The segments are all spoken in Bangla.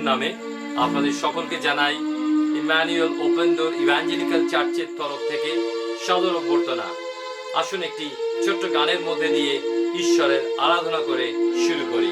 নামে আপনাদের সকলকে জানাই ইম্যানুয়েল ওপেন ডোর ইভাঞ্জেলিক্যাল চার্চের তরফ থেকে সাদর অভ্যর্থনা। আসুন একটি ছোট্ট গানের মধ্যে দিয়ে ঈশ্বরের আরাধনা করে শুরু করি।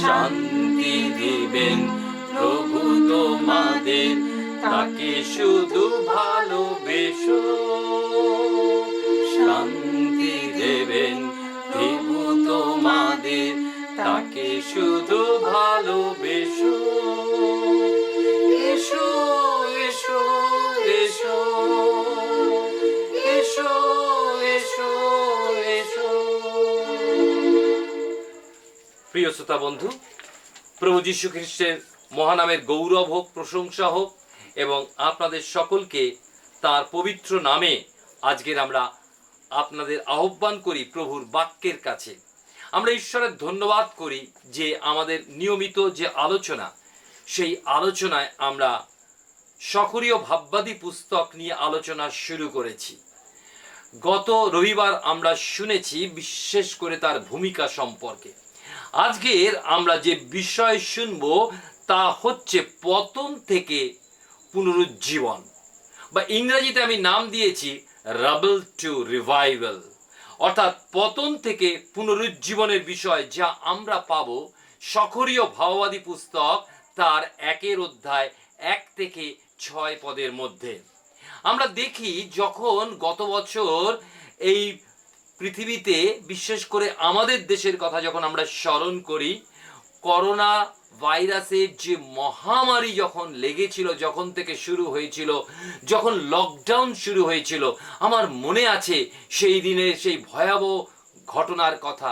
শান্তি দিবেন প্রভু তোমাদের, তাকে শুধু ভালোবেসো। শান্তি দেবেন প্রভু তোমাদের, তাকে শুধু ভালোবেসো। এসো এসো এসো এসো এসো এসো। প্রিয় শ্রোতা বন্ধু, প্রভু যীশু খ্রিস্টের মহানামের গৌরব হোক, প্রশংসা হোক এবং আপনাদের সকলকে তার পবিত্র নামে আজকের আমরা আপনাদের আহ্বান করি প্রভুর বাক্যের কাছে। আমরা ঈশ্বরের ধন্যবাদ করি যে আমাদের নিয়মিত যে আলোচনা, সেই আলোচনায় আমরা সকরীয় ভাববাদী পুস্তক নিয়ে আলোচনা শুরু করেছি। গত রবিবার আমরা শুনেছি বিশেষ করে তার ভূমিকা সম্পর্কে। আজকের আমরা যে বিষয় শুনব তা হচ্ছে পতন থেকে পুনরুজ্জীবন, বা ইংরেজিতে আমি নাম দিয়েছি রাবেল টু রিভাইভাল, অর্থাৎ পতন থেকে পুনরুজ্জীবনের বিষয় যা আমরা পাব সকরীয় ভাববাদী পুস্তক তার 1 অধ্যায় 1 থেকে 6 পদের মধ্যে। আমরা দেখি যখন গত বছর এই পৃথিবীতে, বিশেষ করে আমাদের দেশের কথা যখন আমরা স্মরণ করি, করোনা ভাইরাসের যে মহামারী যখন লেগেছিল, যখন থেকে শুরু হয়েছিল, যখন লকডাউন শুরু হয়েছিল, আমার মনে আছে সেই দিনের সেই ভয়াবহ ঘটনার কথা,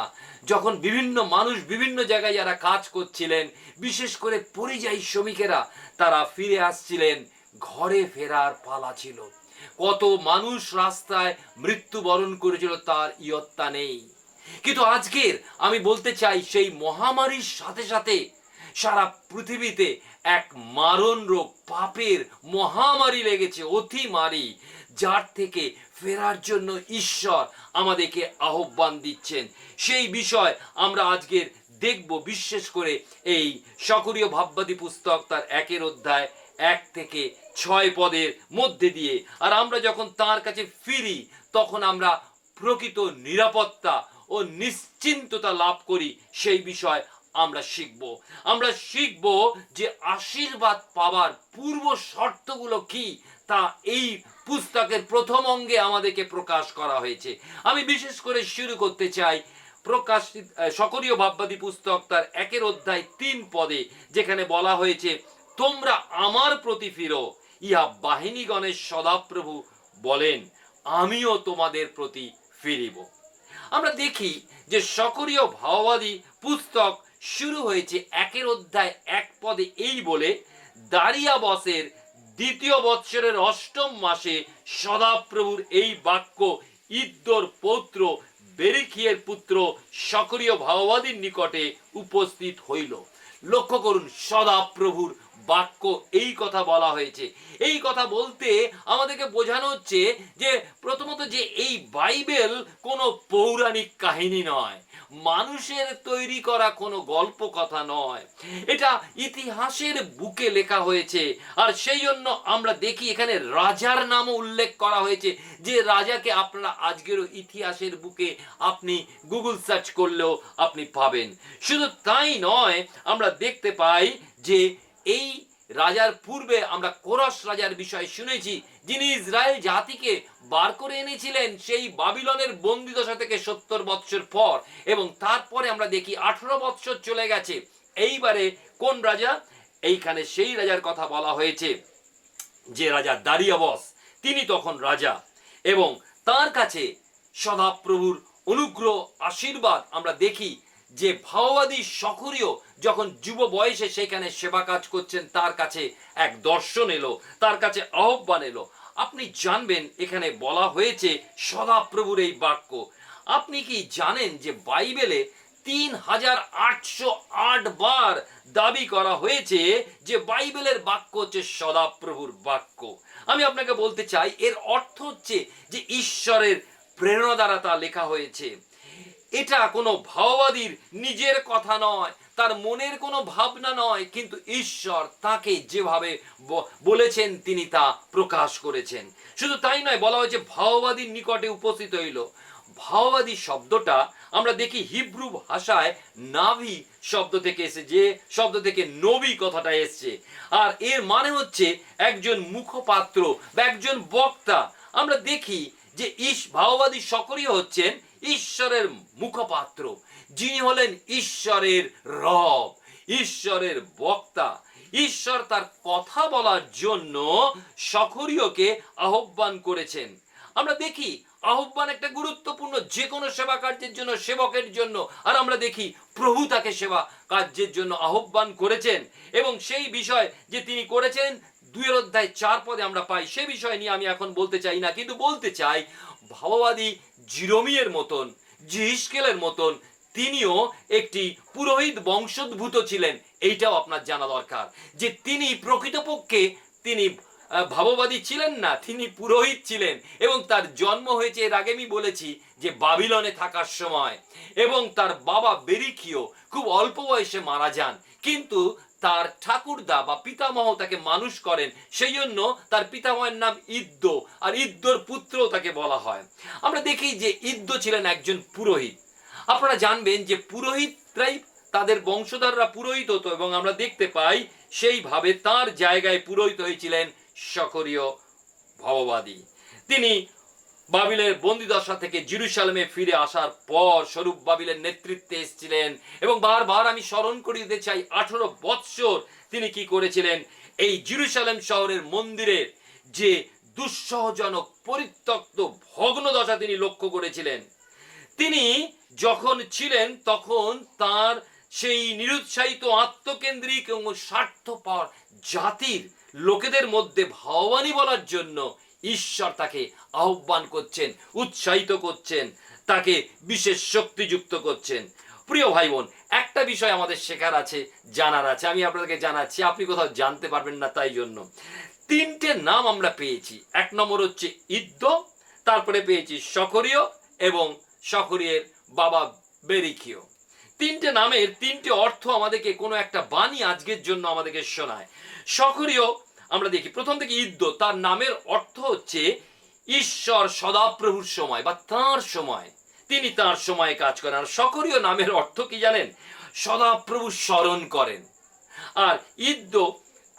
যখন বিভিন্ন মানুষ বিভিন্ন জায়গায় যারা কাজ করছিলেন, বিশেষ করে পরিযায়ী শ্রমিকেরা, তারা ফিরে আসছিলেন, ঘরে ফেরার পালা ছিল। কত মানুষ রাস্তায় মৃত্যুবরণ করেছিল তার ইয়ত্তা নেই। কিন্তু আজকের আমি বলতে চাই সেই মহামারীর সাথে সাথে সারা পৃথিবীতে এক মারণ রোগ, পাপের মহামারী লেগেছে, অতিমারী, যার থেকে ফেরার জন্য ঈশ্বর আমাদেরকে আহ্বান দিচ্ছেন। সেই বিষয় আমরা আজকের দেখব, বিশেষ করে এই সকরীয় ভাববাদী পুস্তক তার 1 অধ্যায় 1 থেকে 6 পদের মধ্যে দিয়ে। আর আমরা যখন তার কাছে ফিরি তখন আমরা প্রকৃত নিরাপত্তা ও নিশ্চিন্ততা লাভ করি। সেই বিষয় আমরা শিখব। আমরা শিখব যে আশীর্বাদ পাওয়ার পূর্ব শর্তগুলো কি, তা এই পুস্তকের প্রথম অঙ্গে আমাদেরকে প্রকাশ করা হয়েছে। আমি বিশেষ করে শুরু করতে চাই প্রকাশিত সকরীয় ভাববাদী পুস্তক তার 1 অধ্যায় 3 পদে, যেখানে বলা হয়েছে, তোমরা আমার প্রতি ফিরো, ইহা বাহিনীগণের সদাপ্রভু বলেন, আমিও তোমাদের প্রতি ফিরিব। আমরা দেখি যে সকরীয় ভাববাদী পুস্তক শুরু হয়েছে 1 অধ্যায় 1 পদে এই বলে, দারিয়াবসের 2য় বৎসরের 8ম মাসে সদাপ্রভুর এই বাক্য ইদ্দোর পৌত্র বেরিখিয়ের পুত্র সকরীয় ভাববাদীর নিকটে উপস্থিত হইল। লক্ষ্য করুন, সদাপ্রভুর বাক্য এই কথা বলা হয়েছে। এই কথা বলতে আমাদেরকে বোঝানো হচ্ছে যে প্রথমত যে এই বাইবেল কোনো পৌরাণিক কাহিনী নয়, মানুষের তৈরি করা কোনো গল্প কথা নয়, এটা ইতিহাসের বুকে লেখা হয়েছে। আর সেই জন্য আমরা দেখি এখানে রাজার নামও উল্লেখ করা হয়েছে, যে রাজাকে আপনারা আজকেরও ইতিহাসের বুকে আপনি গুগল সার্চ করলেও আপনি পাবেন। শুধু তাই নয়, আমরা দেখতে পাই যে এই রাজার পূর্বে আমরা কোরশ রাজার বিষয় শুনেছি, যিনি ইসরায়েল জাতিকে বার করে এনেছিলেন সেই বাবিলনের বন্দিদশা থেকে 70 বৎসর পর, এবং তারপরে আমরা দেখি 18 বৎসর চলে গেছে। এইবারে কোন রাজা? এইখানে সেই রাজার কথা বলা হয়েছে যে রাজা দারিয়াবস, তিনি তখন রাজা, এবং তার কাছে সদাপ্রভুর অনুগ্রহ আশীর্বাদ আমরা দেখি যে ভাওবাদী সক্রিয় যখন যুব বয়সে সেখানে সেবা কাজ করছেন, তার কাছে এক দর্শন এলো, তার কাছে আহ্বান এলো। আপনি জানবেন এখানে বলা হয়েছে সদাপ্রভুর এই বাক্য। আপনি কি জানেন যে বাইবেলে 3808 বার দাবি করা হয়েছে যে বাইবেলের বাক্য হচ্ছে সদাপ্রভুর বাক্য? আমি আপনাকে বলতে চাই এর অর্থ হচ্ছে যে ঈশ্বরের প্রেরণা দ্বারা তা লেখা হয়েছে। এটা কোনো ভাওবাদীর নিজের কথা নয়, তার মনের কোনো ভাবনা নয়, কিন্তু ঈশ্বর তাকে যেভাবে বলেছেন তিনি তা প্রকাশ করেছেন। শুধু তাই নয়, বলা হয়েছে ভাওবাদীর নিকটে উপস্থিত হইল। ভাওবাদী শব্দটা আমরা দেখি হিব্রু ভাষায় নাভি শব্দ থেকে এসে, যে শব্দ থেকে নবী কথাটা এসছে, আর এর মানে হচ্ছে একজন মুখপাত্র বা একজন বক্তা। আমরা দেখি যে ভাওবাদী সক্রিয় হচ্ছেন ঈশ্বরের মুখপাত্র, যিনি হলেন ঈশ্বরের রব, ঈশ্বরের বক্তা। ঈশ্বর তার কথা বলার জন্য সক্রিয়কে আহ্বান করেছেন। আমরা দেখি আহ্বান একটা গুরুত্বপূর্ণ, যে কোনো সেবা কার্যের জন্য, সেবকের জন্য। আর আমরা দেখি প্রভু তাকে সেবা কার্যের জন্য আহ্বান করেছেন, এবং সেই বিষয় যে তিনি করেছেন 2:4 আমরা পাই। সে বিষয় নিয়ে আমি এখন বলতে চাই না, কিন্তু বলতে চাই ভাওবাদী জিরোমিয়ের মতন, জিহিস্কেলের মতন তিনিও একটি পুরোহিত বংশোদ্ভূত ছিলেন। এইটাও আপনার জানা দরকার যে তিনি প্রকৃতপক্ষে তিনি ভাববাদী ছিলেন না, তিনি পুরোহিত ছিলেন, এবং তার জন্ম হয়েছে, এর আগে আমি বলেছি, যে বাবিলনে থাকার সময়, এবং তার বাবা বেরিখিও খুব অল্প বয়সে মারা যান, কিন্তু তার ঠাকুরদা বা পিতামহ তাকে মানুষ করেন। সেই জন্য তার পিতামহের নাম ইদ্দ, আর ইদ্দর পুত্র তাকে বলা হয়। আমরা দেখি যে ইদ্দ ছিলেন একজন পুরোহিত। আপনারা জানবেন যে পুরোহিতরাই, তাদের বংশধররা পুরোহিত হতো, এবং আমরা দেখতে পাই সেইভাবে তার জায়গায় পুরোহিত হয়েছিলেন সক্রিয় ভাওবাদী। তিনি বাবিলের বন্দিদশা থেকে জেরুজালেমে ফিরে আসার পর স্বরূপ বাবিলের নেতৃত্বে এসেছিলেন, এবং বারবার আমি স্মরণ করিয়ে দিতে চাই 18 বৎসর তিনি কি করেছিলেন, এই জেরুজালেম শহরের মন্দিরের যে দুঃসহজনক পরিত্যক্ত ভগ্নদশা তিনি লক্ষ্য করেছিলেন। তিনি যখন ছিলেন তখন তার সেই নিরুৎসাহিত, আত্মকেন্দ্রিক এবং স্বার্থপর জাতির লোকেদের মধ্যে ভাওবাণী বলার জন্য ঈশ্বর তাকে আহ্বান করছেন, উৎসাহিত করছেন, তাকে বিশেষ শক্তিযুক্ত করছেন। প্রিয় ভাই বোন, একটা বিষয় আমাদের শেখার আছে, জানার আছে, আমি আপনাদেরকে জানাচ্ছি, আপনি কোথাও জানতে পারবেন না। তাই জন্য 3টে নাম আমরা পেয়েছি। 1 নম্বর হচ্ছে ইদ্দ, তারপরে পেয়েছি সক্রিয়, এবং সক্রিয়ের বাবা বেরিখিও। 3টে নামের 3টে অর্থ আমাদেরকে কোনো একটা বাণী আজকের জন্য আমাদেরকে শোনায়। সক্রিয় আমরা দেখি প্রথম থেকে ইদ্দ, তার নামের অর্থ হচ্ছে ঈশ্বর সদাপ্রভুর সময় বা তাঁর সময়, তিনি তাঁর সময়ে কাজ করেন। আর সক্রিয় নামের অর্থ কি জানেন? সদাপ্রভু স্মরণ করেন। আর ইদ্দ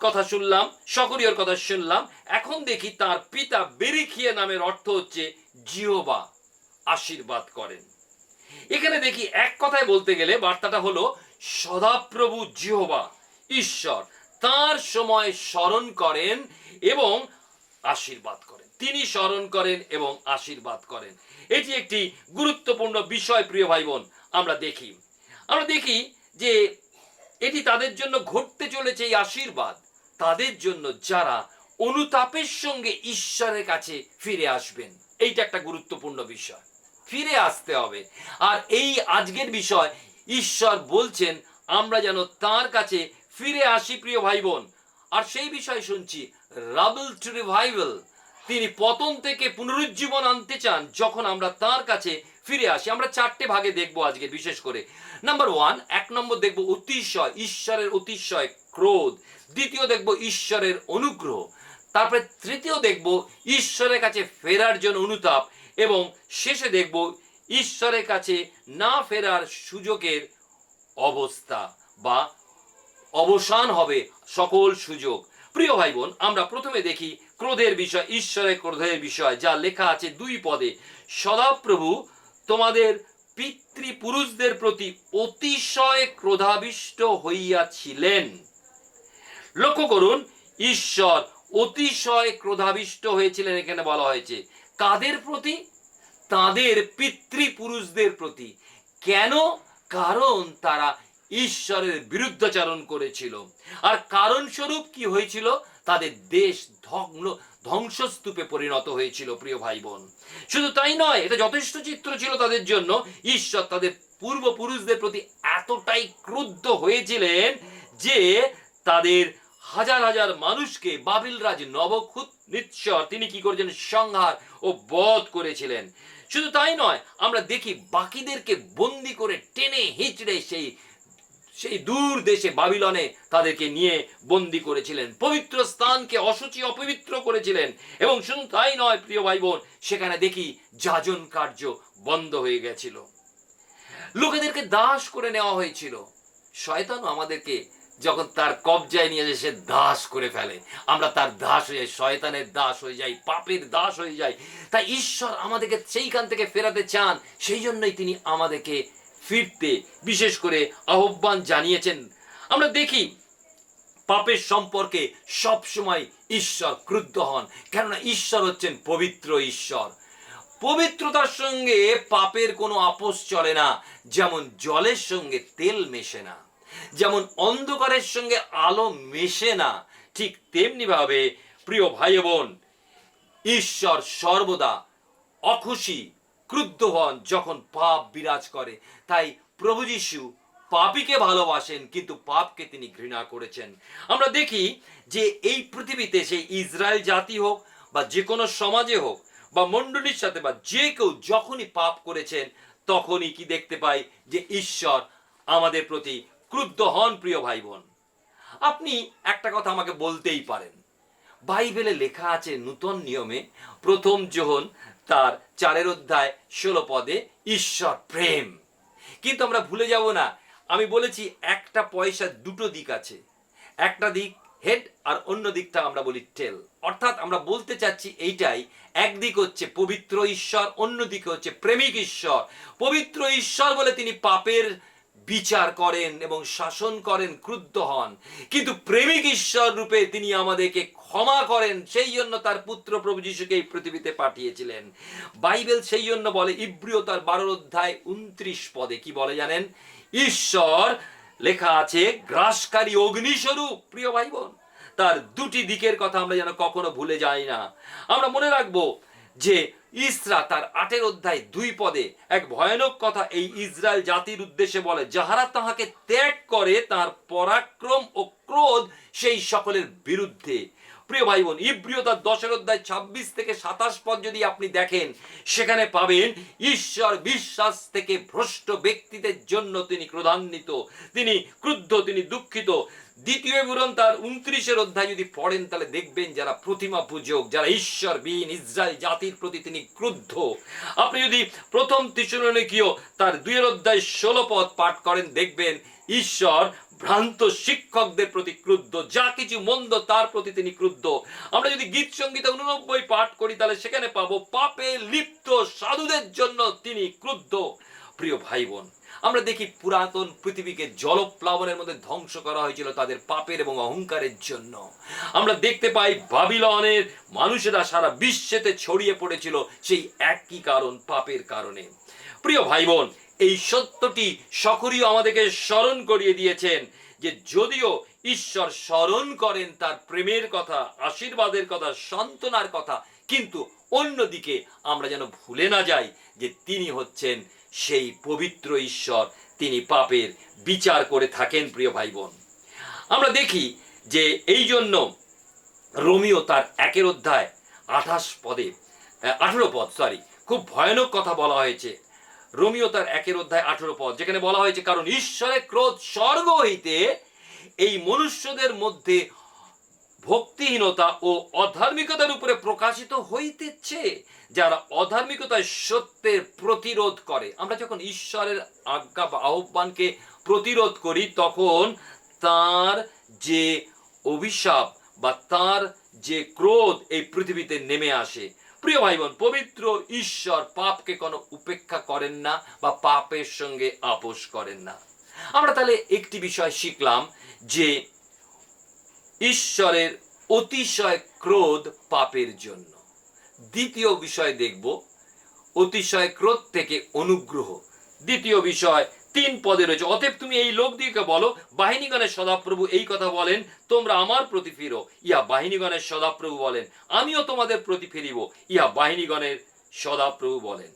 কথা শুনলাম, সক্রিয়র কথা শুনলাম, এখন দেখি তার পিতা বেরিখিয়া নামের অর্থ হচ্ছে জিহোবা আশীর্বাদ করেন। এখানে দেখি এক কথায় বলতে গেলে বার্তাটা হলো সদাপ্রভু জিহোবা ঈশ্বর তার সময় স্মরণ করেন এবং আশীর্বাদ করেন। তিনি স্মরণ করেন এবং আশীর্বাদ করেন। এটি একটি গুরুত্বপূর্ণ বিষয়। প্রিয় ভাই বোন, আমরা দেখি যে এটি তাদের জন্য ঘটতে চলেছে, এই আশীর্বাদ তাদের জন্য যারা অনুতাপের সঙ্গে ঈশ্বরের কাছে ফিরে আসবেন। এইটা একটা গুরুত্বপূর্ণ বিষয়, ফিরে আসতে হবে। আর এই আজকের বিষয় ঈশ্বর বলছেন আমরা যেন তার কাছে ফিরে আসি। প্রিয় ভাই বোন, আর সেই বিষয় শুনছি রাবল টু রিভাইভাল। তিনি পতন থেকে পুনরুজ্জীবন আনতে চান যখন আমরা তার কাছে ফিরে আসি। আমরা 4টে ভাগে দেখবো আজকে বিশেষ করে। নাম্বার 1, 1 নম্বর দেখবো অতিশয়, ঈশ্বরের অতিশয় ক্রোধ। দ্বিতীয় দেখবো ঈশ্বরের অনুগ্রহ। তারপরে তৃতীয় দেখবো ঈশ্বরের কাছে ফেরার জন্য অনুতাপ, এবং শেষে দেখব ঈশ্বরের কাছে না ফেরার সুযোগের অবস্থা বা অবসান হবে সকল সুযোগ। প্রিয় ভাই বোন, আমরা প্রথমে দেখি ক্রোধের বিষয়, ঈশ্বরের ক্রোধের বিষয়, যা লেখা আছে 2 পদে। সদাপ্রভু তোমাদের পিতৃপুরুষদের প্রতি অতিশয় ক্রোধাবিষ্ট হইয়াছিলেন। লক্ষ্য করুন, ঈশ্বর অতিশয় ক্রোধাবিষ্ট হয়েছিলেন। এখানে বলা হয়েছে কাদের প্রতি? তাদের পিতৃপুরুষদের প্রতি। কেন? কারণ তারা ঈশ্বরের বিরুদ্ধাচরণ করেছিল। আর কারণ স্বরূপ কি হয়েছিল? তাদের দেশ ধ্বংসস্তূপে পরিণত হয়েছিল, প্রিয় ভাই বোন। শুধু তাই নয়, এটা যথেষ্ট চিত্র ছিল তাদের জন্য। ঈশ্বর তাদের পূর্বপুরুষদের প্রতি এতটাই ক্রুদ্ধ হয়েছিলেন যে তাদের হাজার হাজার মানুষকে বাবিল রাজ নবুকদনেছর তিনি কি করেছেন? সংহার ও বধ করেছিলেন। শুধু তাই নয়, আমরা দেখি বাকিদেরকে বন্দি করে টেনে হিচড়ে সেই দূর দেশে বাবিলনে তাদেরকে নিয়ে বন্দি করেছিলেন। পবিত্র স্থানকে অশুচি অপবিত্র করেছিলেন। এবং শুধু তাই নয়, প্রিয় ভাই বোন, সেখানে দেখি যাজন কার্য বন্ধ হয়ে গেছিল, লোকেদেরকে দাস করে নেওয়া হয়েছিল। শয়তানও আমাদেরকে যখন তার কবজায় নিয়ে যায়, সে দাস করে ফেলে। আমরা তার দাস হয়ে যাই, শয়তানের দাস হয়ে যাই, পাপের দাস হয়ে যাই। তাই ঈশ্বর আমাদেরকে সেইখান থেকে ফেরাতে চান। সেই জন্যই তিনি আমাদেরকে ফিরতে বিশেষ করে আহ্বান জানিয়েছেন। আমরা দেখি পাপের সম্পর্কে সব সময় ঈশ্বর ক্রুদ্ধ হন, কেননা ঈশ্বর হচ্ছেন পবিত্র ঈশ্বর। পবিত্রতার সঙ্গে পাপের কোনো আপোষ চলে না। যেমন জলের সঙ্গে তেল মেশে না, যেমন অন্ধকারের সঙ্গে আলো মেশে না, ঠিক তেমনি ভাবে প্রিয় ভাই বোন, ঈশ্বর সর্বদা অখুশি, ক্রুদ্ধ হন যখন পাপ বিরাজ করে। তাই প্রভু যীশু পাপীকে ভালোবাসেন, কিন্তু পাপকে তিনি ঘৃণা করেছেন। আমরা দেখি যে এই পৃথিবীতে সেই ইসরায়েল জাতি হোক বা যে কোনো সমাজে হোক বা মণ্ডলীর সাথে বা যে কেউ যখনই পাপ করেছেন, তখনই কি দেখতে পাই? যে ঈশ্বর আমাদের প্রতি ক্রুদ্ধ হন। প্রিয় ভাই বোন, আপনি একটা কথা আমাকে বলতেই পারেন, বাইবেলে লেখা আছে নূতন নিয়মে প্রথম যোহন তার 4:16 ঈশ্বর প্রেম। কিন্তু আমরা ভুলে যাব না, আমি বলেছি একটা পয়সার দুটো দিক আছে, একটা দিক হেড আর অন্য দিকটা আমরা বলি টেল। অর্থাৎ আমরা বলতে চাচ্ছি এইটাই, একদিক হচ্ছে পবিত্র ঈশ্বর, অন্য দিকে হচ্ছে প্রেমিক ঈশ্বর। পবিত্র ঈশ্বর বলে তিনি পাপের বিচার করেন এবং শাসন করেন, ক্রুদ্ধ হন। কিন্তু প্রেমিক ঈশ্বর রূপে তিনি আমাদেরকে ক্ষমা করেন। সেই জন্য তার পুত্র প্রভু যীশুকে এই পৃথিবীতে পাঠিয়েছিলেন। বাইবেল সেই জন্য বলে, ইব্রিয় তার 12:29 কি বলে জানেন? ঈশ্বর লেখা আছে গ্রাসকারী অগ্নিস্বরূপ। প্রিয় ভাই বোন, তার দুটি দিকের কথা আমরা যেন কখনো ভুলে যাই না। আমরা মনে রাখবো যে ইসরা তার 8:2 এক ভয়ানক কথা এই ইসরায়েল জাতির উদ্দেশ্যে বলে, যাহারা তাহাকে ত্যাগ করে তার পরাক্রম ও ক্রোধ সেই সকলের বিরুদ্ধে। প্রিয় ভাই বোন, ইব্রিয় তার 10:26-27 যদি আপনি দেখেন, সেখানে পাবেন ঈশ্বর বিশ্বাস থেকে ভ্রষ্ট ব্যক্তিদের জন্য তিনি ক্রোধান্বিত, তিনি ক্রুদ্ধ, তিনি দুঃখিত। দ্বিতীয় বিবরণ তার 29 যদি পড়েন, তাহলে দেখবেন যারা প্রতিমা পূজক, যারা ঈশ্বরবিহীন ইসরায়েল জাতির প্রতি তিনি ক্রুদ্ধ। আপনি যদি প্রথম থেসসলোনিকীয় তার 2:16 পাঠ করেন, দেখবেন ঈশ্বর ভ্রান্ত শিক্ষকদের প্রতি ক্রুদ্ধ, যা কিছু মন্দ তার প্রতি তিনি ক্রুদ্ধ। আমরা যদি গীত সংগীত 89 পাঠ করি, তাহলে সেখানে পাবো পাপে লিপ্ত সাধুদের জন্য তিনি ক্রুদ্ধ। প্রিয় ভাই বোন, আমরা দেখি পুরাতন পৃথিবীকে জলপ্লাবনের মধ্যে ধ্বংস করা হয়েছিল তাদের পাপের এবং অহংকারের জন্য। আমরা দেখতে পাই বাবিলনের মানুষেরা সারা বিশ্বেতে ছড়িয়ে পড়েছিল সেই একই কারণ, পাপের কারণে। প্রিয় ভাই বোন, এই সত্যটি সকরিও আমাদেরকে স্মরণ করিয়ে দিয়েছেন যে যদিও ঈশ্বর স্মরণ করেন তার প্রেমের কথা, আশীর্বাদের কথা, সান্ত্বনার কথা, কিন্তু অন্যদিকে আমরা যেন ভুলে না যাই যে তিনি হচ্ছেন সেই পবিত্র ঈশ্বর, তিনি পাপের বিচার করে থাকেন। প্রিয় ভাই বোন, আমরা দেখি যে এই জন্য রোমিও তার 1:18 খুব ভয়ানক কথা বলা হয়েছে। রোমিও তার 1:18 যেখানে বলা হয়েছে, কারণ ঈশ্বরের ক্রোধ স্বর্গ হইতে এই মনুষ্যদের মধ্যে ভক্তিহীনতা ও অধার্মিকতার উপরে প্রকাশিত হইতেছে, যারা অধার্মিকতায় সত্যের প্রতিরোধ করে। আমরা যখন ঈশ্বরের আজ্ঞা বা আহ্বানকে প্রতিরোধ করি, তখন তার যে অভিশাপ বা তার যে ক্রোধ এই পৃথিবীতে নেমে আসে। প্রিয় ভাই বোন, পবিত্র ঈশ্বর পাপকে কোনো উপেক্ষা করেন না বা পাপের সঙ্গে আপোষ করেন না। আমরা তাহলে একটি বিষয় শিখলাম যে ঈশ্বরের অতিশয় ক্রোধ পাপের জন্য। দ্বিতীয় বিষয় দেখব অতিশয় ক্রোধ থেকে অনুগ্রহ। দ্বিতীয় বিষয় 3 পদে রয়েছে, অতএব তুমি এই লোকদিকে বলো, বাহিনীগণের সদাপ্রভু এই কথা বলেন, তোমরা আমার প্রতি ফিরো। ইহা বাহিনীগণের সদাপ্রভু বলেন, আমিও তোমাদের প্রতি ফিরিব। ইহা বাহিনীগণের সদাপ্রভু বলেন।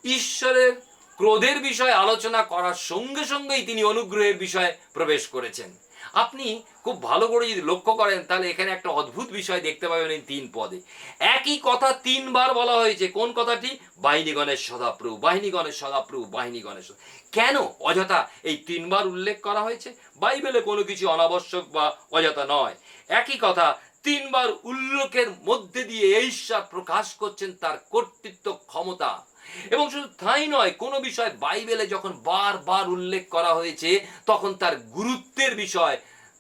ঈশ্বরের ক্রোধের বিষয়ে আলোচনা করার সঙ্গে সঙ্গেই তিনি অনুগ্রহের বিষয়ে প্রবেশ করেছেন। আপনি খুব ভালো করে যদি লক্ষ্য করেন তাহলে এখানে একটা অদ্ভুত বিষয় দেখতে পাবেন এই 3 পদে। একই কথা 3 বার বলা হয়েছে। কোন কথাটি? বাহিনীগণের সদাপ্রভু, বাহিনীগণের সদাপ্রভু, বাহিনীগণের সদা। কেন অযথা এই 3 বার উল্লেখ করা হয়েছে? বাইবেলে কোনো কিছু অনাবশ্যক বা অযথা নয়। একই কথা 3 বার উল্লেখের মধ্যে দিয়ে ঈশ্বর প্রকাশ করছেন তার কর্তৃত্ব, ক্ষমতা। এবং শুধু তাই নয়, কোনো বিষয় বাইবেলে যখন বারবার উল্লেখ করা হয়েছে তখন তার গুরুত্বের বিষয়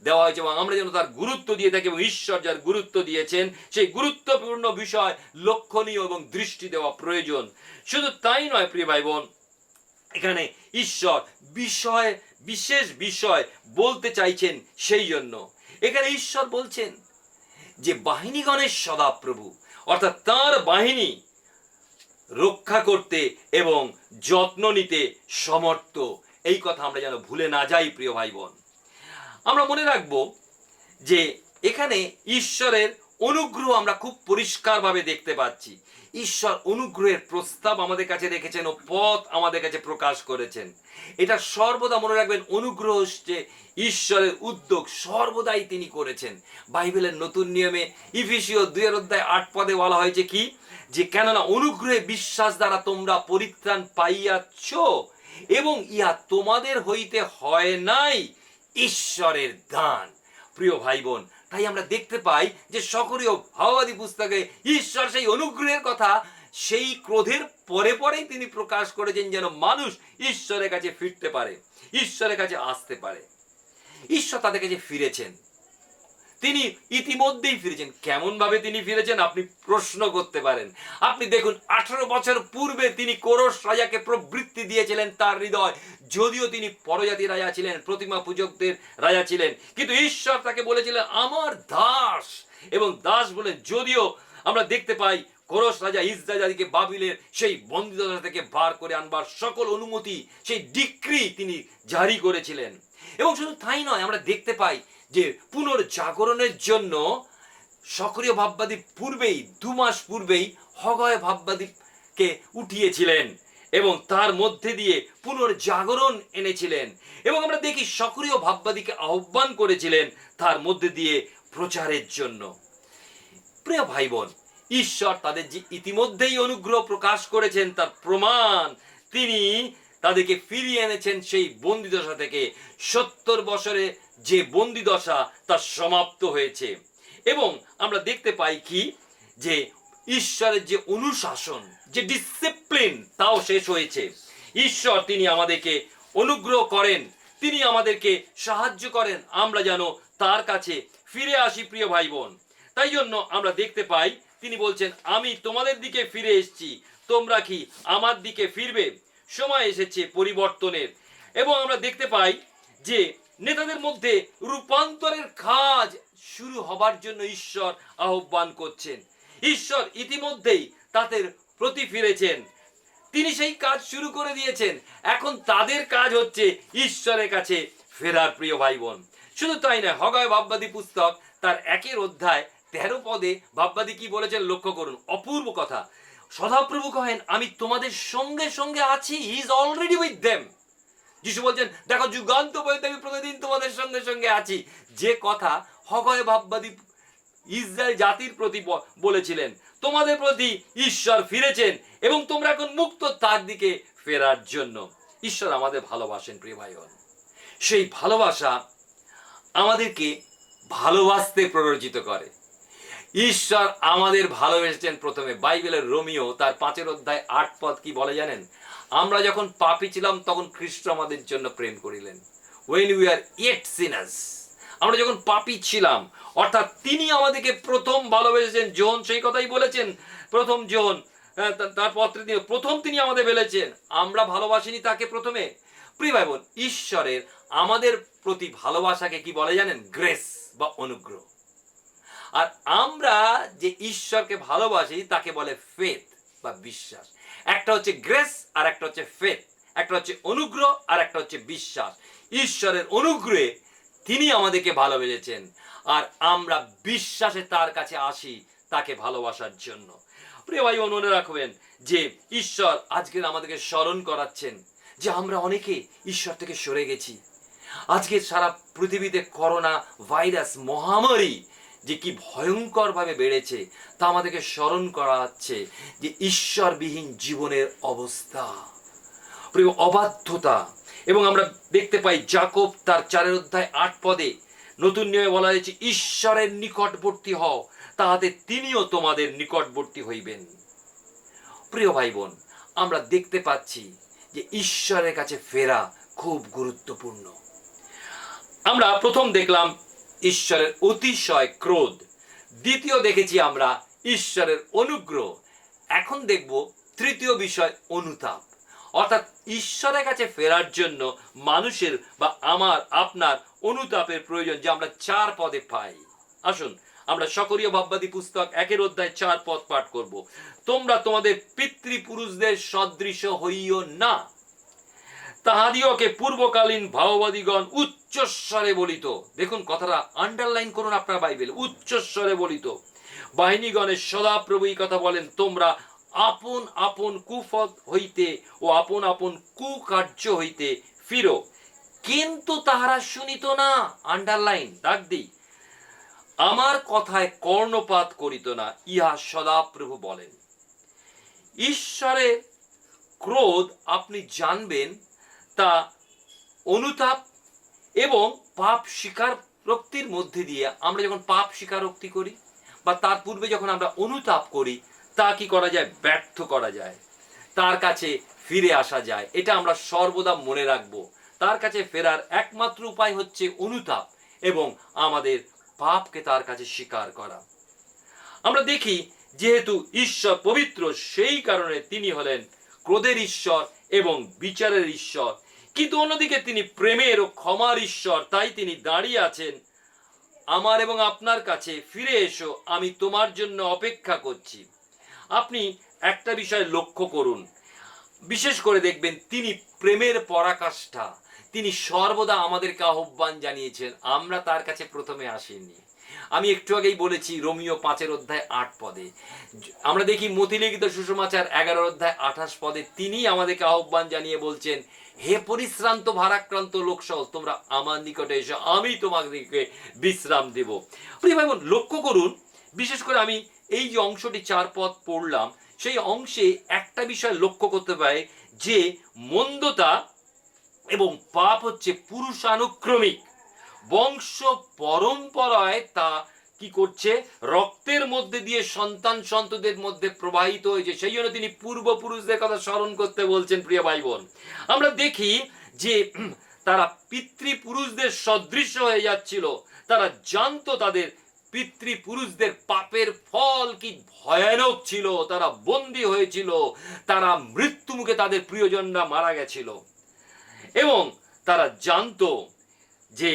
দেওয়া হয়েছে এবং আমরা যেন তার গুরুত্ব দিয়ে থাকি এবং ঈশ্বর যার গুরুত্ব দিয়েছেন সেই গুরুত্বপূর্ণ বিষয় লক্ষণীয় এবং দৃষ্টি দেওয়া প্রয়োজন। শুধু তাই নয় প্রিয় ভাই বোন, এখানে ঈশ্বর বিশেষ বিষয় বলতে চাইছেন। সেই জন্য এখানে ঈশ্বর বলছেন যে বাহিনীগণের সদাপ্রভু, অর্থাৎ তার বাহিনী রক্ষা করতে এবং যত্ন নিতে সমর্থ। এই কথা আমরা যেন ভুলে না যাই প্রিয় ভাই বোন। আমরা মনে রাখব যে এখানে ঈশ্বরের অনুগ্রহ আমরা খুব পরিষ্কারভাবে দেখতে পাচ্ছি। ঈশ্বর অনুগ্রহের প্রস্তাব আমাদের কাছে রেখেছেন ও পথ আমাদের কাছে প্রকাশ করেছেন। এটা সর্বদা মনে রাখবেন, অনুগ্রহ হচ্ছে ঈশ্বরের উদ্যোগ, সর্বদাই তিনি করেছেন। বাইবেলের নতুন নিয়মে ইফিসীয় 2:8 পদে বলা হয়েছে কি, যে কেননা অনুগ্রহে বিশ্বাস দ্বারা তোমরা পরিত্রাণ পাইয়াছ এবং ইহা তোমাদের হইতে হয় নাই, ঈশ্বরের দান। প্রিয় ভাই বোন, তাই আমরা দেখতে পাই যে সকরীয় ভাববাদী পুস্তকে ঈশ্বর সেই অনুগ্রহের কথা সেই ক্রোধের পরে পরেই তিনি প্রকাশ করেছেন, যেন মানুষ ঈশ্বরের কাছে ফিরতে পারে, ঈশ্বরের কাছে আসতে পারে। ঈশ্বর তাদের কাছে ফিরেছেন, তিনি ইতিমধ্যেই ফিরেছেন। কেমন ভাবে তিনি ফিরেছেন আপনি প্রশ্ন করতে পারেন। আপনি দেখুন, 18 বছর পূর্বে তিনি কোরশ রাজাকে প্রবৃত্তি দিয়েছিলেন তার হৃদয়, যদিও তিনি পরজাতি রাজা ছিলেন, প্রতিমা পূজকদের রাজা ছিলেন, কিন্তু ঈশ্বর তাকে বলেছিলেন আমার দাস। এবং দাস বলে, যদিও আমরা দেখতে পাই কোরশ রাজা ইসরায়েল জাতিকে বাবিলের সেই বন্দিদশা থেকে বার করে আনবার সকল অনুমতি, সেই ডিক্রি তিনি জারি করেছিলেন। এবং শুধু তাই নয়, আমরা দেখতে পাই যে পুনর্জাগরণের জন্য সক্রিয় ভাববাদী পূর্বেই 2 মাস পূর্বেই হগয় ভাববাদীকে উঠিয়েছিলেন এবং তার মধ্যে দিয়ে পুনর্জাগরণ এনেছিলেন। এবং আমরা দেখি সক্রিয় ভাববাদীকে আহ্বান করেছিলেন তার মধ্যে দিয়ে প্রচারের জন্য। প্রিয় ভাই বোন, ঈশ্বর তাদের যে ইতিমধ্যেই অনুগ্রহ প্রকাশ করেছেন তার প্রমাণ তিনি তাদেরকে ফিরিয়ে এনেছেন সেই বন্দিদশা থেকে। 70 বছরে যে বন্দিদশা তা সমাপ্ত হয়েছে। এবং আমরা দেখতে পাই কি, যে ঈশ্বরের যে অনুশাসন, যে ডিসিপ্লিন, তাও শেষ হয়েছে। ঈশ্বর তিনি আমাদেরকে অনুগ্রহ করেন, তিনি আমাদেরকে সাহায্য করেন আমরা যেন তার কাছে ফিরে আসি প্রিয় ভাই বোন। তাই জন্য আমরা দেখতে পাই তিনি বলছেন, আমি তোমাদের দিকে ফিরে এসেছি, তোমরা কি আমার দিকে ফিরবে? সময় এসেছে পরিবর্তনের। এবং আমরা দেখতে পাই যে নেতাদের মধ্যে রূপান্তরের কাজ শুরু হবার জন্য ঈশ্বর আহ্বান করছেন। ঈশ্বর ইতিমধ্যেই তাদের প্রতি ফিরেছেন, তিনি সেই কাজ শুরু করে দিয়েছেন। এখন তাদের কাজ হচ্ছে ঈশ্বরের কাছে ফেরার প্রিয় ভাই বোন। শুধু তাই নয়, হগয় ভাববাদী পুস্তক তার 1 অধ্যায় 13 পদে ভাববাদী কি বলেছেন লক্ষ্য করুন, অপূর্ব কথা। সদাপ্রভু কহেন, আমি তোমাদের সঙ্গে সঙ্গে আছি, he is already with them. যিশু বলছেন, দেখো যুগান্ত পর্যন্ত আমি প্রতিদিন তোমাদের সঙ্গে সঙ্গে আছি। যে কথা হগয় ভাববাদী ইসরায়েল জাতির প্রতি বলেছিলেন, তোমাদের প্রতি ঈশ্বর ফিরেছেন এবং তোমরা এখন মুক্ত তার দিকে ফেরার জন্য। ঈশ্বর আমাদের ভালোবাসেন প্রিয় ভাই বোন। সেই ভালোবাসা আমাদেরকে ভালোবাসতে প্ররোচিত করে। ঈশ্বর আমাদের ভালোবেসেছেন প্রথমে। বাইবেলের রোমিও তার 5 অধ্যায় 8 পদ কি বলে জানেন? আমরা যখন পাপী ছিলাম তখন খ্রিস্ট আমাদের জন্য প্রেম করিলেন। when we are yet sinners, আমরা যখন পাপী ছিলাম, অর্থাৎ তিনি আমাদেরকে প্রথম ভালোবেসেছেন। যোহন সেই কথাই বলেছেন, প্রথম যোহন তার পত্রে প্রথম তিনি আমাদের বলেছেন, আমরা ভালোবাসিনি তাকে প্রথমে। প্রিয় ভাই বোন, ঈশ্বরের আমাদের প্রতি ভালোবাসাকে কি বলে জানেন? গ্রেস বা অনুগ্রহ। আর আমরা যে ঈশ্বরকে ভালোবাসি তাকে বলে ফেথ বা বিশ্বাস। একটা হচ্ছে গ্রেস আর একটা হচ্ছে ফেথ, একটা হচ্ছে অনুগ্রহ আর একটা হচ্ছে বিশ্বাস। ঈশ্বরের অনুগ্রহে তিনি আমাদেরকে ভালোবেসেছেন, আর আমরা বিশ্বাসে তার কাছে আসি তাকে ভালোবাসার জন্য। প্রিয় ভাই বোন, মনে রাখবেন যে ঈশ্বর আজকে আমাদেরকে স্মরণ করাচ্ছেন যে আমরা অনেকে ঈশ্বর থেকে সরে গেছি। আজকে সারা পৃথিবীতে করোনা ভাইরাস মহামারী যে কি ভয়ঙ্কর ভাবে বেড়েছে তা আমাদেরকে স্মরণ করাচ্ছে যে ঈশ্বরবিহীন জীবনের অবস্থা, প্রিয় অবাধ্যতা। এবং আমরা দেখতে পাই যাকব তার 4:8 নতুন নিয়মে বলা হয়েছে, ঈশ্বরের নিকটবর্তী হও, তাহাতে তিনিও তোমাদের নিকটবর্তী হইবেন। প্রিয় ভাই বোন, আমরা দেখতে পাচ্ছি যে ঈশ্বরের কাছে ফেরা খুব গুরুত্বপূর্ণ। আমরা প্রথম দেখলাম ঈশ্বরের অতিশয় ক্রোধ, দ্বিতীয় দেখেছি আমরা ঈশ্বরের অনুগ্রহ, এখন দেখব তৃতীয় বিষয় অনুতাপ। অর্থাৎ ঈশ্বরের কাছে ফেরার জন্য মানুষের বা আমার আপনার অনুতাপের প্রয়োজন, যে আমরা 4 পদে পাই। আসুন আমরা সকরীয় ভাববাদী পুস্তক 1:4 পাঠ করব। তোমরা তোমাদের পিতৃপুরুষদের সদৃশ হইও না, তাহাদিওকে পূর্বকালীন ভাওবাদীগণ উচ্চস্বরে বলিত। দেখুন কথাটা আন্ডারলাইন করুন আপনার বাইবেল, উচ্চস্বরে বলিত। বাহিনীগণের সদাপ্রভু এই কথা বলেন, তোমরা আপন আপন কুফল হইতে ও আপন আপন কুকার্য হইতে ফিরো, কিন্তু তাহারা শুনিত না। আন্ডারলাইন দাগ দিই, আমার কথায় কর্ণপাত করিত না, ইহা সদাপ্রভু বলেন। ঈশ্বরের ক্রোধ আপনি জানবেন তা অনুতাপ এবং পাপ স্বীকারোক্তির মধ্যে দিয়ে। আমরা যখন পাপ স্বীকারোক্তি করি বা তার পূর্বে যখন আমরা অনুতাপ করি, তা কি করা যায়? ব্যর্থ করা যায়, তার কাছে ফিরে আসা যায়। এটা আমরা সর্বদা মনে রাখবো। তার কাছে ফেরার একমাত্র উপায় হচ্ছে অনুতাপ এবং আমাদের পাপকে তার কাছে স্বীকার করা। আমরা দেখি যেহেতু ঈশ্বর পবিত্র, সেই কারণে তিনি হলেন ক্রোধের ঈশ্বর এবং বিচারের ঈশ্বর, কিন্তু অন্যদিকে তিনি প্রেমের ও ক্ষমার ঈশ্বর। তাই তিনি দাঁড়িয়ে আছেন আমার এবং আপনার কাছে, ফিরে এসো, আমি তোমার জন্য অপেক্ষা করছি। আপনি একটা বিষয় লক্ষ্য করুন, বিশেষ করে দেখবেন তিনি প্রেমের পরাকাষ্ঠা। তিনি সর্বদা আমাদেরকে আহ্বান জানিয়েছেন, আমরা তার কাছে প্রথমে আসিনি। আমি একটু আগেই বলেছি রোমিও 5:8 আমরা দেখি মতিলিখিত সুসমাচার 11:28 তিনি আমাদেরকে আহ্বান জানিয়ে বলছেন, হে পরিশ্রান্ত ভারাক্রান্ত লোকসহ তোমরা আমার নিকটে এসো, আমি তোমাদেরকে বিশ্রাম দেব। প্রিয় ভাই বোন, লক্ষ্য করুন, বিশেষ করে আমি এই যে অংশটি 4 পদ পড়লাম, সেই অংশে একটা বিষয় লক্ষ্য করতে পাই যে মন্দতা এবং পাপ হচ্ছে পুরুষানুক্রমিক, বংশ পরম্পরায় তা কি করছে? রক্তের মধ্যে দিয়ে সন্তান সন্ততিদের মধ্যে প্রবাহিত হয়েছে। সেই জন্য তিনি পূর্বপুরুষদের কথা স্মরণ করতে বলছেন। প্রিয় ভাই বোন, আমরা দেখি যে তারা পিতৃপুরুষদের সদৃশ হয়ে যাচ্ছিল। তারা জানতো তাদের পিতৃপুরুষদের পাপের ফল কি ভয়ানক ছিল, তারা বন্দী হয়েছিল, তারা মৃত্যু মুখে তাদের প্রিয়জনরা মারা গেছিল, এবং তারা জানতো যে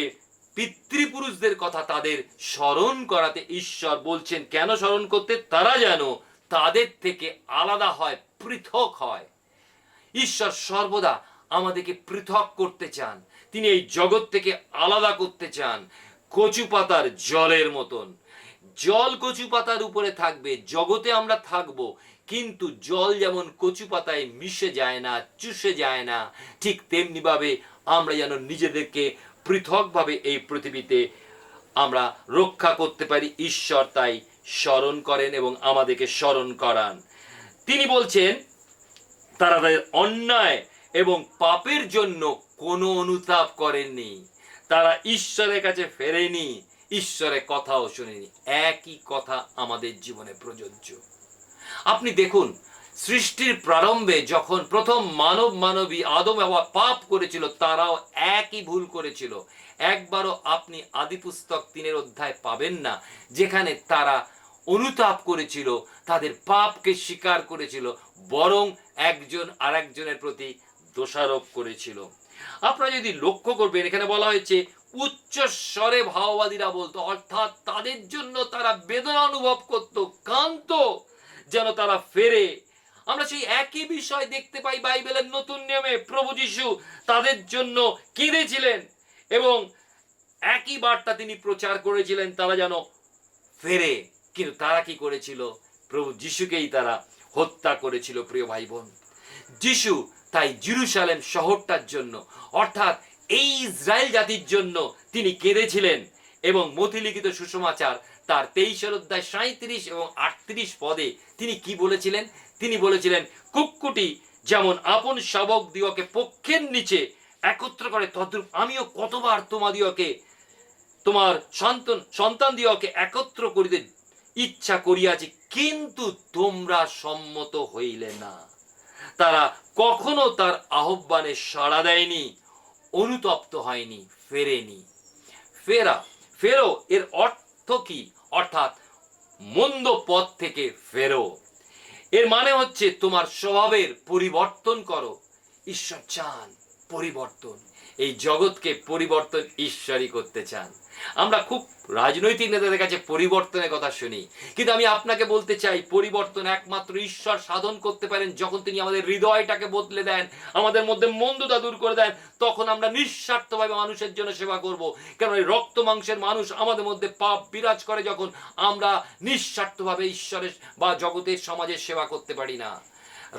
পিতৃপুরুষদের কথা তাদের স্মরণ করাতে ঈশ্বর বলছেন। কেন স্মরণ করতে? তারা যেন তাদের থেকে আলাদা হয়, পৃথক হয়। ঈশ্বর সর্বদা আমাদেরকে পৃথক করতে চান, তিনি এই জগৎ থেকে আলাদা করতে চান। কচু পাতার জলের মতন, জল কচু পাতার উপরে থাকবে, জগতে আমরা থাকব, কিন্তু জল যেমন কচু পাতায় মিশে যায় না, চুষে যায় না, ঠিক তেমনি ভাবে আমরা যেন নিজেদেরকে পৃথকভাবে এই পৃথিবীতে আমরা রক্ষা করতে পারি। ঈশ্বর তাই স্মরণ করেন এবং আমাদেরকে স্মরণ করান। তিনি বলছেন তারা তাদের অন্যায় এবং পাপের জন্য কোনো অনুতাপ করেননি, তারা ঈশ্বরের কাছে ফেরেনি, ঈশ্বরের কথাও শুনেনি। একই কথা আমাদের জীবনে প্রযোজ্য। আপনি দেখুন, সৃষ্টির প্রারম্ভে যখন প্রথম মানবী আদম হাওয়া পাপ করেছিল, তারাও একই ভুল করেছিল। একবারও আপনি আদিপুস্তক 3 পাবেন না যেখানে তারা অনুতাপ করেছিল, তাদের পাপকে স্বীকার করেছিল, বরং একজন আরেকজনের প্রতি দোষারোপ করেছিল। আপনারা যদি লক্ষ্য করবেন, এখানে বলা হয়েছে উচ্চ স্বরে ভাওবাদীরা বলতো, অর্থাৎ তাদের জন্য তারা বেদনা অনুভব করত, কাঁদতো যেন তারা ফেরে। আমরা সেই একই বিষয় দেখতে পাই বাইবেলের নতুন নিয়মে। প্রভু যীশু তাদের জন্য কেঁদেছিলেন এবং একই বার্তা তিনি প্রচার করেছিলেন, তারা যেন ফেরে। কিন্তু তারা কি করেছিল? প্রভু যীশুকেই তারা হত্যা করেছিল। প্রিয় ভাই বোন, যীশু তাই জেরুজালেম শহরটার জন্য, অর্থাৎ এই ইসরায়েল জাতির জন্য তিনি কেঁদেছিলেন। এবং মথিলিখিত সুসমাচার তার 23 অধ্যায় 37 এবং 38 পদে তিনি কি বলেছিলেন? তিনি বলেছিলেন, কুক্কুটি যেমন আপন শাবক দিওকে পক্ষের নিচে একত্র করে, তদ্রূপ আমিও কতবার তোমার সন্তান দিওকে একত্র করিতে ইচ্ছা করিয়াছি, কিন্তু তোমরা সম্মত হইলে না। তারা কখনো তার আহ্বানে সাড়া দেয়নি, অনুতপ্ত হয়নি, ফেরেনি। ফেরো এর অর্থ কি? অর্থাৎ মন্দ পথ থেকে ফেরো। এর মানে হচ্ছে তোমার স্বভাবের পরিবর্তন করো। ঈশ্বর চান পরিবর্তন। এই জগৎকে পরিবর্তন ঈশ্বরই করতে চান। আমরা খুব রাজনৈতিক নেতাদের কাছে পরিবর্তনের কথা শুনি, কিন্তু আমি আপনাকে বলতে চাই, পরিবর্তন একমাত্র ঈশ্বর সাধন করতে পারেন যখন তিনি আমাদের হৃদয়টাকে বদলে দেন, আমাদের মধ্যে মন্দতা দূর করে দেন। তখন আমরা নিঃস্বার্থভাবে মানুষের জন্য সেবা করব। কারণ এই রক্ত মাংসের মানুষ আমাদের মধ্যে পাপ বিরাজ করে যখন, আমরা নিঃস্বার্থভাবে ঈশ্বরের বা জগতের সমাজের সেবা করতে পারি না।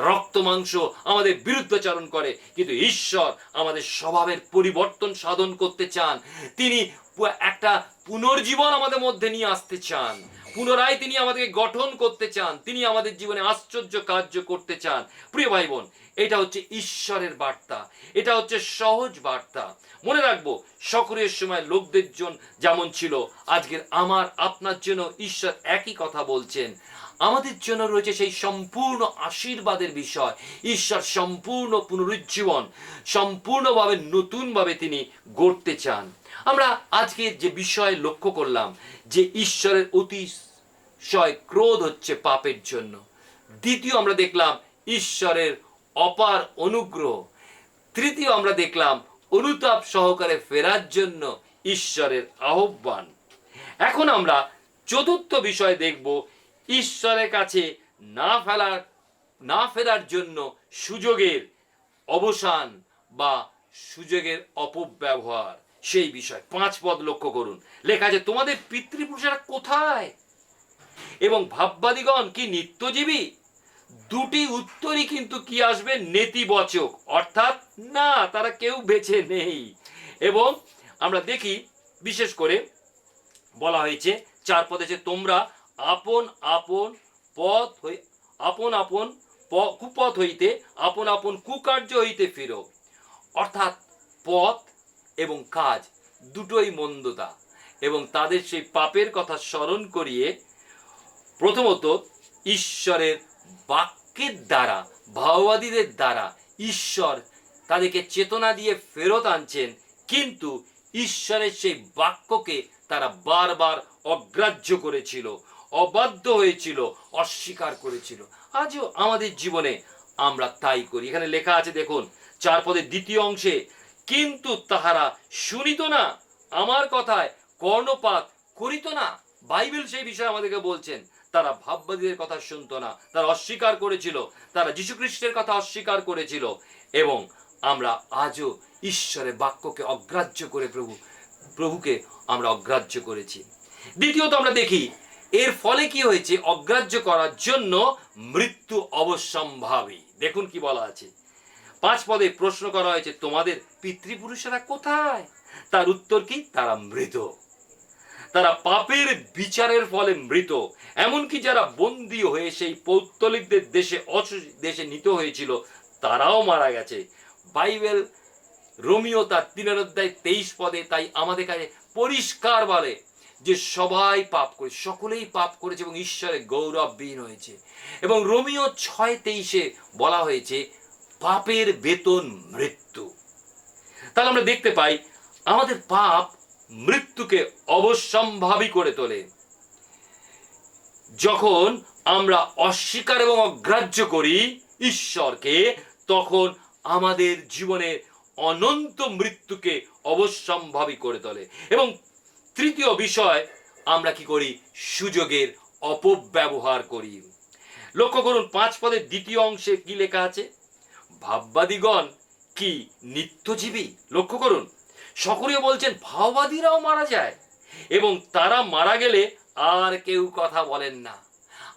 রক্ত মাংস আমাদের বিরুদ্ধাচরণ করে, কিন্তু ঈশ্বর আমাদের স্বভাবের পরিবর্তন সাধন করতে চান। তিনি একটা পুনর্জীবন আমাদের মধ্যে নিয়ে আসতে চান, পুনরায় তিনি আমাদেরকে গঠন করতে চান, তিনি আমাদের জীবনে আশ্চর্য কার্য করতে চান। প্রিয় ভাই বোন, এটা হচ্ছে ঈশ্বরের বার্তা, এটা হচ্ছে সহজ বার্তা। মনে রাখবো, সকলের সময় লোকদের জন্য যেমন ছিল, আজকের আমার আপনার জন্য ঈশ্বর একই কথা বলছেন। আমাদের জন্য রয়েছে সেই সম্পূর্ণ আশীর্বাদের বিষয়। ঈশ্বর সম্পূর্ণ পুনরুজ্জীবন, সম্পূর্ণভাবে নতুনভাবে তিনি গড়তে চান। আমরা আজকে যে বিষয় লক্ষ্য করলাম, যে ঈশ্বরের অতিশয় ক্রোধ হচ্ছে পাপের জন্য। দ্বিতীয় আমরা দেখলাম ঈশ্বরের অপার অনুগ্রহ। তৃতীয় আমরা দেখলাম অনুতাপ সহকারে ফেরার জন্য ঈশ্বরের আহ্বান। এখন আমরা চতুর্থ বিষয় দেখব, ঈশ্বরের কাছে না ফেরার জন্য সুযোগের অবসান বা সুযোগের অপব্যবহার। সেই বিষয় 5 পদ লক্ষ্য করুন। লেখা আছে, তোমাদের পিতৃপুরুষেরা কোথায় এবং ভাববাদীগণ কি নিত্যজীবী? দুটি উত্তরই কিন্তু কি আসবে? নেতিবাচক, অর্থাৎ না, তারা কেউ বেঁচে নেই। এবং আমরা দেখি, বিশেষ করে বলা হয়েছে 4 পদে, যে তোমরা আপন আপন কুপথ হইতে আপন আপন কুকার্য হইতে ফিরো। অর্থাৎ পথ এবং কাজ দুটোই মন্দতা, এবং তাদের সেই পাপের কথা স্মরণ করিয়ে প্রথমত ঈশ্বরের বাক্যের দ্বারা, ভাওবাদীদের দ্বারা ঈশ্বর তাদেরকে চেতনা দিয়ে ফেরত আনছেন, কিন্তু ঈশ্বরের সেই বাক্যকে তারা বারবার অগ্রাহ্য করেছিল, অবাধ্য হয়েছিল, অস্বীকার করেছিল। আজও আমাদের জীবনে আমরা তাই করি। এখানে লেখা আছে, দেখুন 4 পদের দ্বিতীয় অংশে, কিন্তু তাহারা শুনিত না, আমার কথায় কর্ণপাত করিত না। বাইবেল সেই বিষয়ে আমাদেরকে বলছেন, তারা ভাববাদীদের কথা শুনতো না, তারা অস্বীকার করেছিল, তারা যীশু খ্রিস্টের কথা অস্বীকার করেছিল। এবং আমরা আজও ঈশ্বরের বাক্যকে অগ্রাহ্য করে প্রভুকে আমরা অগ্রাহ্য করেছি। দ্বিতীয়ত আমরা দেখি, এর ফলে কি হয়েছে? অগ্রাহ্য করার জন্য মৃত্যু অবশ্যম্ভাবী। দেখুন কি বলা আছে, 5 পদে প্রশ্ন করা হয়েছে, তোমাদের পিতৃপুরুষেরা কোথায়? তার উত্তর কি? তারা মৃত। তারা পাপের বিচারের ফলে মৃত। এমনকি যারা বন্দী হয়ে সেই পৌত্তলিকদের দেশে নিতে হয়েছিল, তারাও মারা গেছে। বাইবেল রোমিও তার 3 অধ্যায় 23 পদে তাই আমাদের কাছে পরিষ্কার বলে যে সবাই পাপ করে, সকলেই পাপ করেছে এবং ঈশ্বরের গৌরববিহীন হয়েছে। এবং রোমিও 6:23 বলা হয়েছে, পাপের বেতন মৃত্যু। তাহলে আমরা দেখতে পাই, আমাদের পাপ মৃত্যুকে অবশ্যম্ভাবী করে তোলে। যখন আমরা অস্বীকার এবং অগ্রাহ্য করি ঈশ্বরকে, তখন আমাদের জীবনের অনন্ত মৃত্যুকে অবশ্যম্ভাবী করে তোলে। এবং তৃতীয় বিষয়, আমরা কি করি? সুযোগের অপব্যবহার করি। লক্ষ্য করুন 5 পদের দ্বিতীয় অংশে কি লেখা আছে? ভাববাদীগণ কি নিত্যজীবী? লক্ষ্য করুন, সকলেই বলছেন ভাববাদীরাও মারা যায় এবং তারা মারা গেলে আর কেউ কথা বলেন না।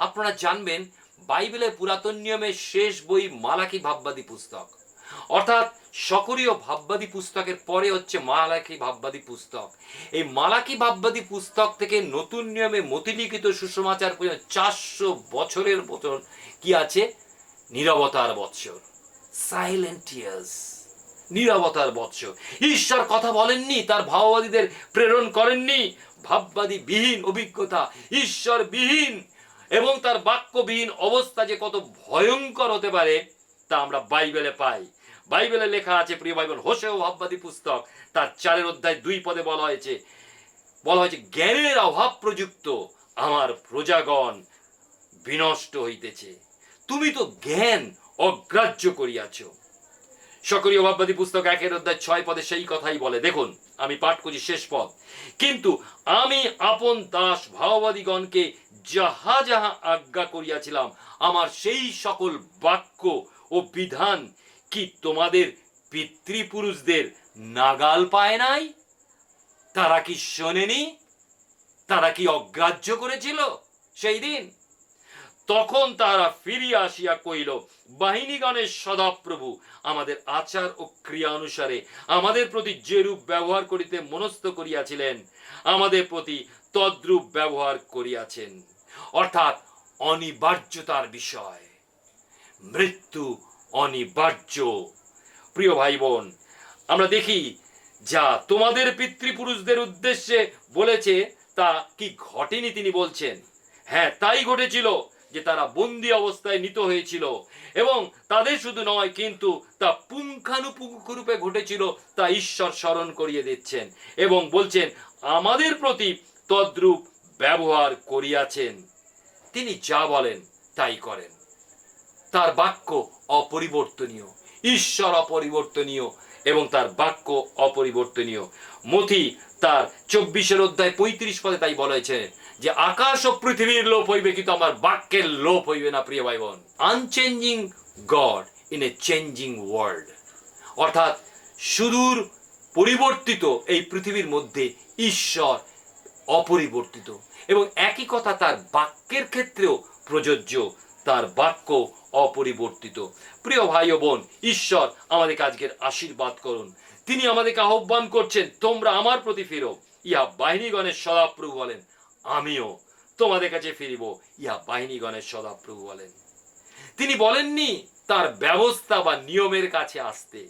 আপনারা জানবেন বাইবেলের পুরাতন নিয়মের শেষ বই মালাকি ভাববাদী পুস্তক, অর্থাৎ সকরীয় ভাববাদী পুস্তকের পরে হচ্ছে মালাকি ভাববাদী পুস্তক। এই মালাকি ভাববাদী পুস্তক থেকে নতুন নিয়মে মতিলিখিত সুসমাচার পর্যন্ত 400 বছরের মতন কি আছে? নীরবতার বৎসর, সাইলেন্ট ইয়ার্স, নীরবতার বৎসর। ঈশ্বর কথা বলেননি, তার ভাববাদীদের প্রেরণ করেননি। ভাববাদী বিহীন অভিজ্ঞতা, ঈশ্বর বিহীন এবং তার বাক্যবিহীন অবস্থা যে কত ভয়ঙ্কর হতে পারে তা আমরা বাইবেলে পাই। বাইবেলে লেখা আছে, প্রিয় বাইবেল হোসেয় ভাববাদী পুস্তক তার 4 অধ্যায় 2 পদে বলা হয়েছে জ্ঞানের অভাব প্রযুক্ত আমার প্রজাগণ বিনষ্ট হইতেছে। তুমি তো জ্ঞান অগ্রাহ্য করিয়াছ। সকরীয় ভাববাদী পুস্তক 1 অধ্যায় 6 পদে সেই কথাই বলে। দেখুন, আমি পাঠ করছি শেষ পদ। কিন্তু আমি আপন দাস ভাববাদীগণকে যাহা যাহা আজ্ঞা করিয়াছিলাম, আমার সেই সকল বাক্য ও বিধান কি তোমাদের পিতৃপুরুষদের নাগাল পায় নাই? তারা কি শোনেনি? তারা কি অগ্রাহ্য করেছিল সেই দিন? তখন তারা ফিরিয়া আসিয়া কইল, বাহিনীগণের সদাপ্রভু আমাদের আচার ও ক্রিয়া অনুসারে আমাদের প্রতি যেরূপ ব্যবহার করিতে মনস্থ করিয়াছিলেন, আমাদের প্রতি তদ্রূপ ব্যবহার করিয়াছেন। অর্থাৎ অনিবার্যতার বিষয়, মৃত্যু অনিবার্য। প্রিয় ভাই বোন, আমরা দেখি যা তোমাদের পিতৃপুরুষদের উদ্দেশ্যে বলেছে তা কি ঘটেনি তিনি বলছেন। হ্যাঁ, তাই ঘটেছিল যে তারা বন্দী অবস্থায় নিত হয়েছিল এবং তাদের শুধু নয় কিন্তু তা পুঙ্খানুপুঙ্খ রূপে ঘটেছিল তা ঈশ্বর স্মরণ করিয়ে দিচ্ছেন এবং বলছেন আমাদের প্রতি তদ্রূপ ব্যবহার করিয়াছেন। তিনি যা বলেন তাই করেন। তার বাক্য অপরিবর্তনীয়, ঈশ্বর অপরিবর্তনীয় এবং তার বাক্য অপরিবর্তনীয়। মথি তার 24 অধ্যায় 35 পদে তাই বলেছে যে আকাশ ও পৃথিবীর লোপ হইবে কিন্তু আমার বাক্যের লোপ হইবে না। প্রিয় ভাই বোন, আনচেঞ্জিং god in a changing world, অর্থাৎ সুদূর পরিবর্তিত এই পৃথিবীর মধ্যে ঈশ্বর অপরিবর্তিত এবং একই কথা তার বাক্যের ক্ষেত্রেও প্রযোজ্য। তার বাক্য অপরিবর্তিত। প্রিয় ভাই ও বোন, ঈশ্বর আমাদেরকে আজকের আশীর্বাদ করুন। তিনি আমাদেরকে আহ্বান করছেন, তোমরা আমার প্রতি ফিরো। ইহা বাহিনীগণের সদাপ্রভু বলেন, আমিও তোমাদের কাছে ফিরিব, ইহা বাহিনীগণের সদাপ্রভু বলেন। তিনি বলেননি তার ব্যবস্থা বা নিয়মের কাছে আসতে,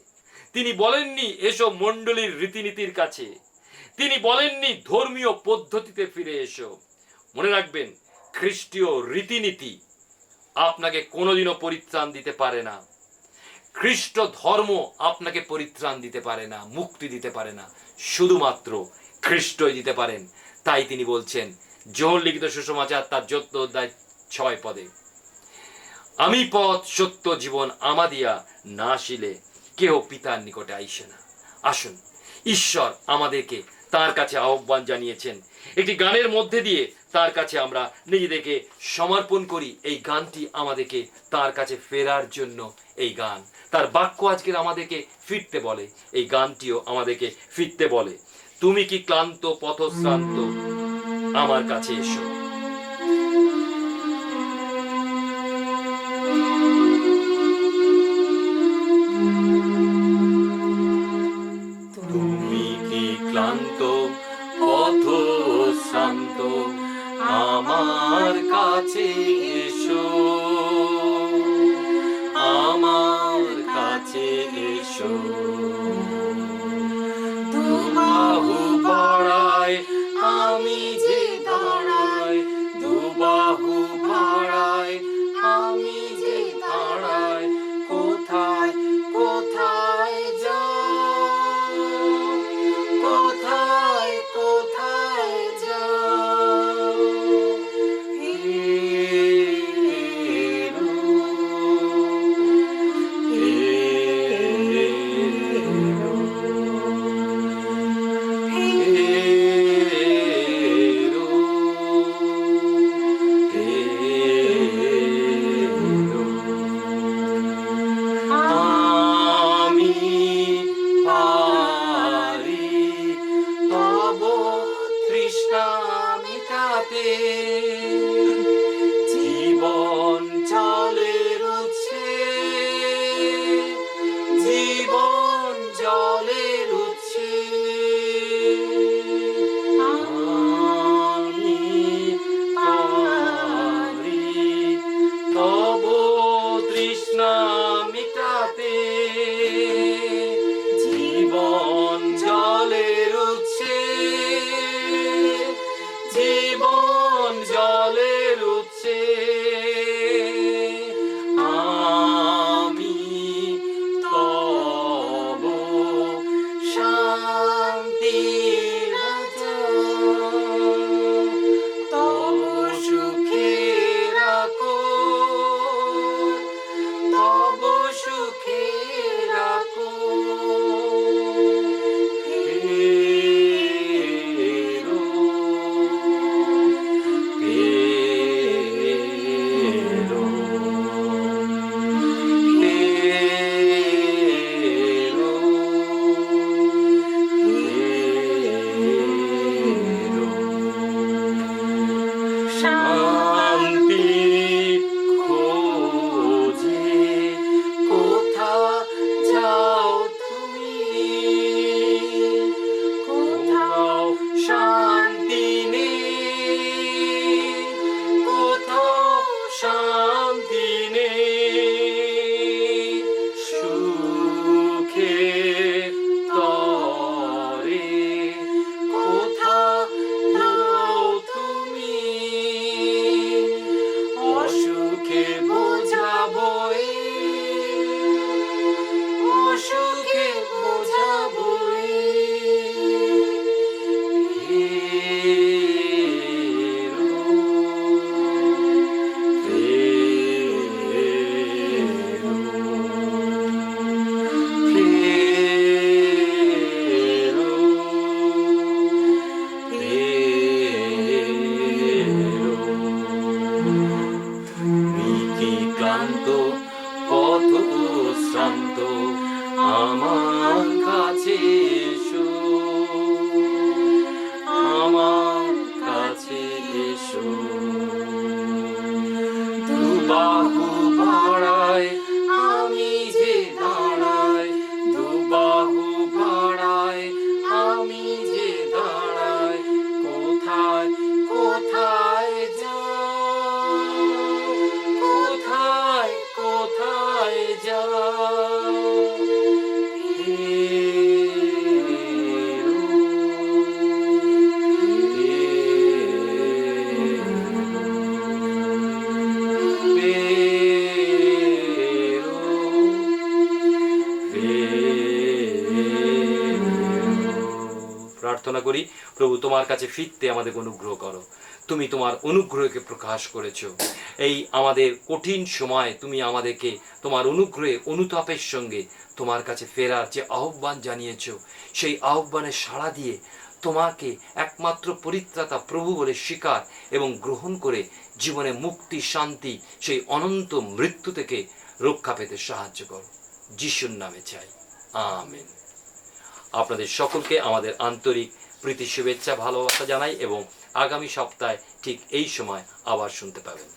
তিনি বলেননি এসব মণ্ডলীর রীতিনীতির কাছে, তিনি বলেননি ধর্মীয় পদ্ধতিতে ফিরে এসো। মনে রাখবেন, খ্রিস্টীয় রীতিনীতি আপনাকে কোনোদিনও পরিত্রাণ দিতে পারে না। খ্রিস্ট ধর্ম আপনাকে পরিত্রাণ দিতে পারে না, মুক্তি দিতে পারে না, শুধুমাত্র খ্রিস্টই দিতে পারেন। তাই তিনি বলছেন যোহন লিখিত সুসমাচার তার 14 অধ্যায় 6 পদে, আমি পথ সত্য জীবন আমাদিয়া না আসিলে কেহ পিতার নিকটে আইসে না। আসুন, ঈশ্বর আমাদেরকে তার কাছে আহ্বান জানিয়েছেন। একটি গানের মধ্যে দিয়ে তার কাছে আমরা নিজেদেরকে সমর্পণ করি। এই গানটি আমাদেরকে তার কাছে ফেরার জন্য এই গান। তার বাক্য আজকের আমাদেরকে ফিরতে বলে, এই গানটিও আমাদেরকে ফিরতে বলে। তুমি কি ক্লান্ত পথশ্রান্ত, আমার কাছে এসো। তুমি কি ক্লান্ত পথশ্রান্ত, আমার কাছে এসো, আমার কাছে এসো। দুবাহু বাড়ায় আমি যে দাঁড়াই, দুবাহু বাড়ায় আমি যে দাঁড়াই, কোথায় কোথায় যাও, কোথায় কোথায় যাও, হে প্রার্থনা করি, প্রভু তোমার কাছে ফিরতে আমাদের অনুগ্রহ করো। তুমি তোমার অনুগ্রহকে প্রকাশ করেছো এই আমাদের কঠিন সময়। তুমি আমাদেরকে তোমার অনুগ্রহে অনুতাপের সঙ্গে তোমার কাছে ফেরার যে আহ্বান জানিয়েছো, সেই আহ্বানে সাড়া দিয়ে তোমাকে একমাত্র পরিত্রাতা প্রভু বলে স্বীকার এবং গ্রহণ করে জীবনে মুক্তি, শান্তি, সেই অনন্ত মৃত্যু থেকে রক্ষা পেতে সাহায্য করো। যিশুর নামে চাই, আমেন। আপনাদের সকলকে আমাদের আন্তরিক প্রীতি, শুভেচ্ছা, ভালোবাসা জানাই এবং আগামী সপ্তাহে ঠিক এই সময় আবার শুনতে পাবেন।